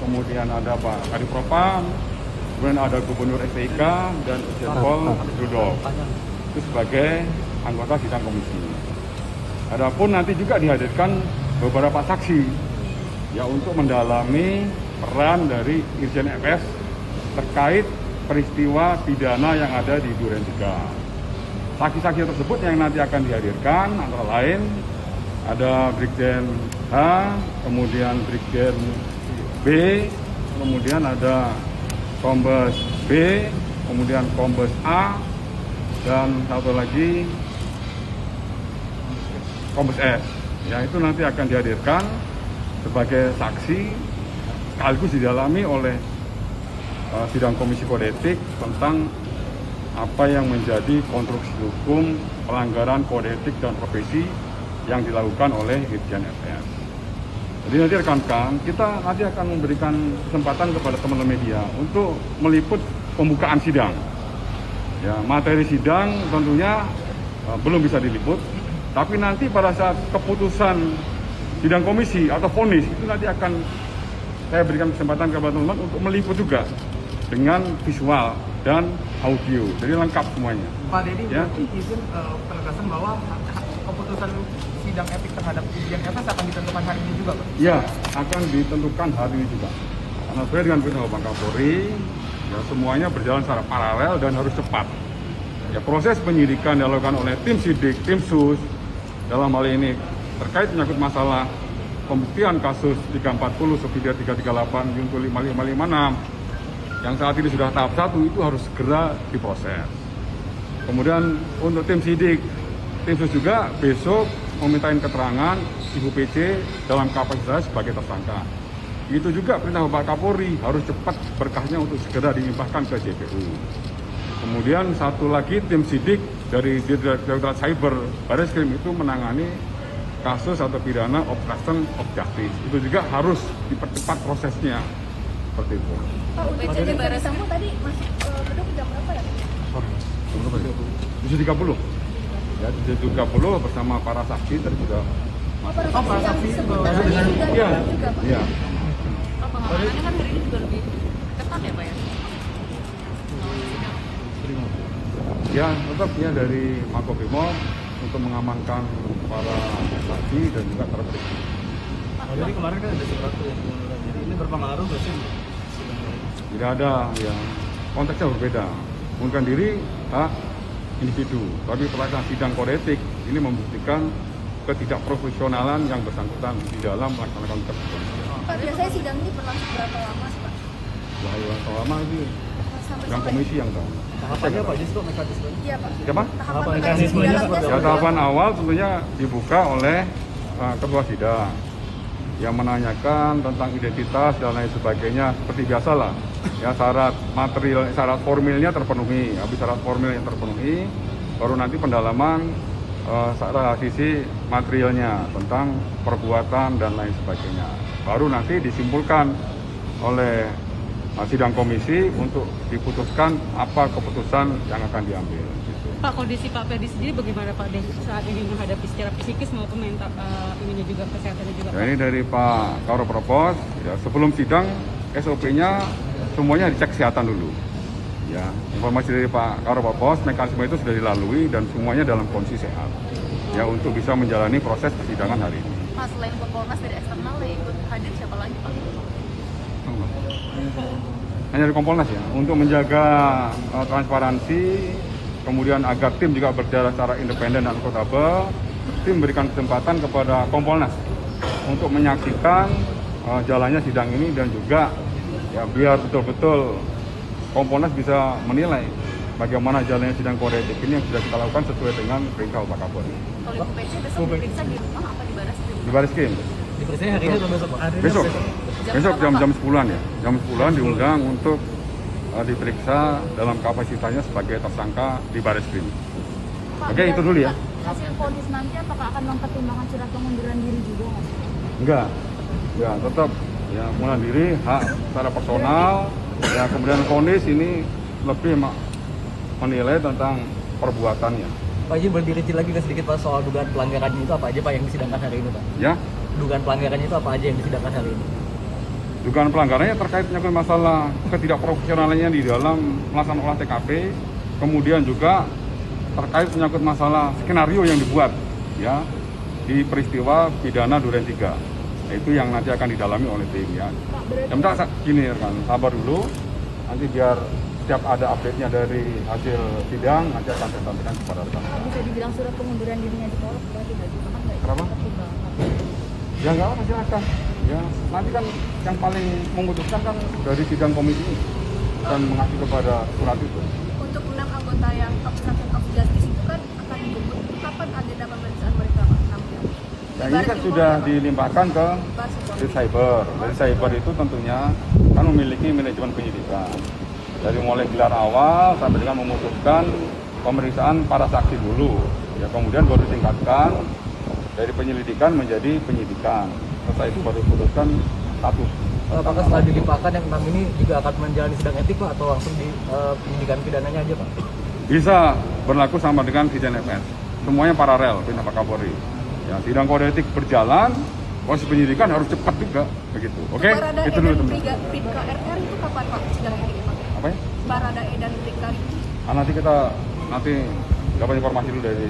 kemudian ada Pak Kadipropam, kemudian ada Gubernur STIK dan Irjen Pol Rudolf. Itu sebagai anggota sidang komisi. Adapun nanti juga dihadirkan beberapa saksi ya untuk mendalami peran dari Irjen FS terkait peristiwa pidana yang ada di Duren 3. Saksi-saksi tersebut yang nanti akan dihadirkan antara lain ada Brigjen H, kemudian Brigjen B, kemudian ada Kombes B, kemudian Kombes A, dan satu lagi Kombes S. Ya, itu nanti akan dihadirkan sebagai saksi sekaligus didalami oleh sidang komisi kode etik tentang apa yang menjadi konstruksi hukum pelanggaran kode etik dan profesi yang dilakukan oleh Irjen FS. Jadi nanti rekan-rekan, kita nanti akan memberikan kesempatan kepada teman-teman media untuk meliput pembukaan sidang. Ya, materi sidang tentunya belum bisa diliput, tapi nanti pada saat keputusan sidang komisi atau vonis itu nanti akan saya berikan kesempatan kepada teman-teman untuk meliput juga dengan visual dan audio, jadi lengkap semuanya. Pak Deddy, ya. izin penegasan bahwa keputusan sidang etik terhadap Irjen FS akan ditentukan hari ini juga, Pak? Ya, akan ditentukan hari ini juga. Karena sesuai dengan perintah Bapak Kapolri, ya semuanya berjalan secara paralel dan harus cepat. Ya, proses penyidikan dilakukan oleh tim sidik, tim sus, dalam hal ini terkait menyangkut masalah pembuktian kasus 340, subsidiar 338, junto 5556 yang saat ini sudah tahap 1 itu harus segera diproses. Kemudian untuk tim sidik, tim sus juga besok memintain keterangan Ibu PC dalam kapasitas sebagai tersangka. Itu juga perintah Bapak Kapolri harus cepat berkasnya untuk segera dilimpahkan ke JPU. Kemudian satu lagi tim sidik dari Direktorat Cyber Barreskrim itu menangani kasus atau pidana obstruction of justice. Itu juga harus dipercepat prosesnya. Seperti itu. Pak, UPC dan Ferry Sambo tadi masuk gedung jam berapa ya? 7.30. Ya, 7.30 bersama para saksi tadi sudah. Para saksi Iya. Iya. Pengamanannya kan hari ini juga lebih ketat ya, Pak ya? Ya, tetap ya dari Makobrimob untuk mengamankan para saksi dan juga para periksa. Jadi kemarin kan ada surat yang jadi ini berpengaruh nggak sih? Tidak ada, ya konteksnya berbeda. Mengundurkan diri hak individu, tapi pelaksanaan sidang kode etik ini membuktikan ketidakprofesionalan yang bersangkutan di dalam melaksanakan tugas kepolisian. Pak, biasanya sidang ini berlangsung berapa lama sih, Pak? Wah, yang lama itu sidang komisi yang tahu. Tahapannya Pak Jisto mekanisme? Iya, Pak. Siapa? Tahapan mekanismenya mekanisme seperti Ya, tahapan awal tentunya dibuka oleh ketua sidang yang menanyakan tentang identitas dan lain sebagainya seperti biasalah. Ya, syarat material, syarat formilnya terpenuhi. Habis syarat formil yang terpenuhi, baru nanti pendalaman sisi materialnya tentang perbuatan dan lain sebagainya. Baru nanti disimpulkan oleh sidang komisi untuk diputuskan apa keputusan yang akan diambil. Pak, kondisi Pak Ferdi sendiri bagaimana Pak saat ini menghadapi secara psikis maupun mental ininya juga kesehatannya juga? Ya, ini dari Pak Karo Propos, ya sebelum sidang SOP-nya semuanya dicek kesehatan dulu. Ya, informasi dari Pak Karo Propos, mekanisme itu sudah dilalui dan semuanya dalam kondisi sehat. Ya, untuk bisa menjalani proses persidangan hari ini. Pak, selain Kompolnas dari eksternal yang ikut hadir siapa lagi, Pak? Hanya dari Kompolnas ya, untuk menjaga transparansi, kemudian agar tim juga berjalan secara independen dan akuntabel, tim berikan kesempatan kepada Kompolnas untuk menyaksikan jalannya sidang ini dan juga ya biar betul-betul Kompolnas bisa menilai bagaimana jalannya sidang kode etik ini yang sudah kita lakukan sesuai dengan perintah Bapak Kapolri. Kalau Ibu PC besok diperiksa di rumah apa di Barreskrim? Di Barreskrim. Diperiksa hari ini atau besok, Pak? Besok jam 10-an ya. Jam 10-an diundang untuk diperiksa dalam kapasitasnya sebagai tersangka di Barreskrim. Oke, itu dulu ya. Hasil vonis nanti apakah akan mempertimbangkan surat pengunduran diri juga nggak sih? Enggak. Ya, tetap ya pengunduran diri hak secara personal. Ya, kemudian vonis ini lebih menilai tentang perbuatannya. Pak Izin boleh dirinci lagi sedikit Pak soal dugaan pelanggarannya itu apa aja Pak yang disidangkan hari ini Pak? Ya. Dugaan pelanggarannya itu apa aja yang disidangkan hari ini? dugaan pelanggarannya terkait menyangkut masalah ketidakprofesionalannya di dalam melaksanakan olah TKP, kemudian juga terkait menyangkut masalah skenario yang dibuat ya di peristiwa pidana Duren 3. Nah, itu yang nanti akan didalami oleh tim ya. Yang minta gini rekan, sabar dulu. Nanti biar setiap ada update-nya dari hasil sidang nanti akan saya sampaikan kepada rekan. Pak, bisa dibilang surat pengunduran dirinya ditolak berarti nggak ditahan nggak? Kenapa? Ya nggak apa silakan. Ya nanti kan yang paling memutuskan kan dari sidang komisi ini dan mengacu kepada surat itu. Untuk 6 anggota yang obstruction of justice itu kan akan dijemput. Kapan agenda pemeriksaan mereka, Pak? 6 jam. Nah ini kan sudah dilimpahkan ke di cyber. Dari cyber itu tentunya kan memiliki manajemen penyidikan. Dari mulai gelar awal sampai dengan memutuskan pemeriksaan para saksi dulu. Ya kemudian baru ditingkatkan dari penyelidikan menjadi penyidikan. Setelah itu baru diputuskan status. Apakah setelah dilimpahkan yang 6 ini juga akan menjalani sidang etik Pak atau langsung di penyidikan pidananya aja Pak? Bisa berlaku sama dengan sidang FS. Semuanya paralel dengan Pak Kapolri. Ya, sidang kode etik berjalan, proses penyidikan harus cepat juga, begitu. Oke? Itu dulu teman. Bribka RR itu kapan, Pak? Sidang etik, Pak? Apa ya? Baradae dan Bribka itu. Nanti kita dapat informasi dulu dari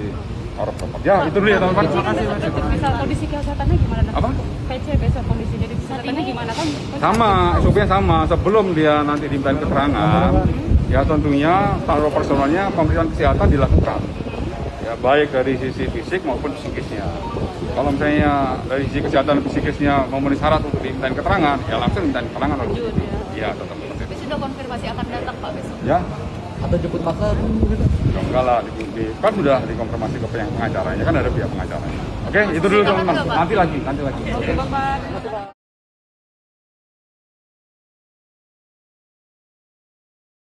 orang tempat. Ya, itu dulu ya teman-teman. Terima kasih. Misal kondisi kesehatannya gimana? Apa? PC besok kondisi jadi kesehatannya gimana kan? Sama, SOP-nya sama. Sebelum dia nanti dimintain keterangan, ya tentunya standar operasionalnya pemeriksaan kesehatan dilakukan. Ya, baik dari sisi fisik maupun psikisnya. Kalau misalnya dari sisi kesehatan psikisnya memenuhi syarat untuk dimintain keterangan, ya langsung dimintain keterangan. Ya, tetap. Tapi sudah konfirmasi akan datang, Pak, besok. Ya, Atau jemput paksa? ya enggak lah, kan sudah dikonfirmasi ke pengacaranya, kan ada pihak pengacaranya. Oke, itu dulu teman-teman. Nanti lagi. Oke, Bapak.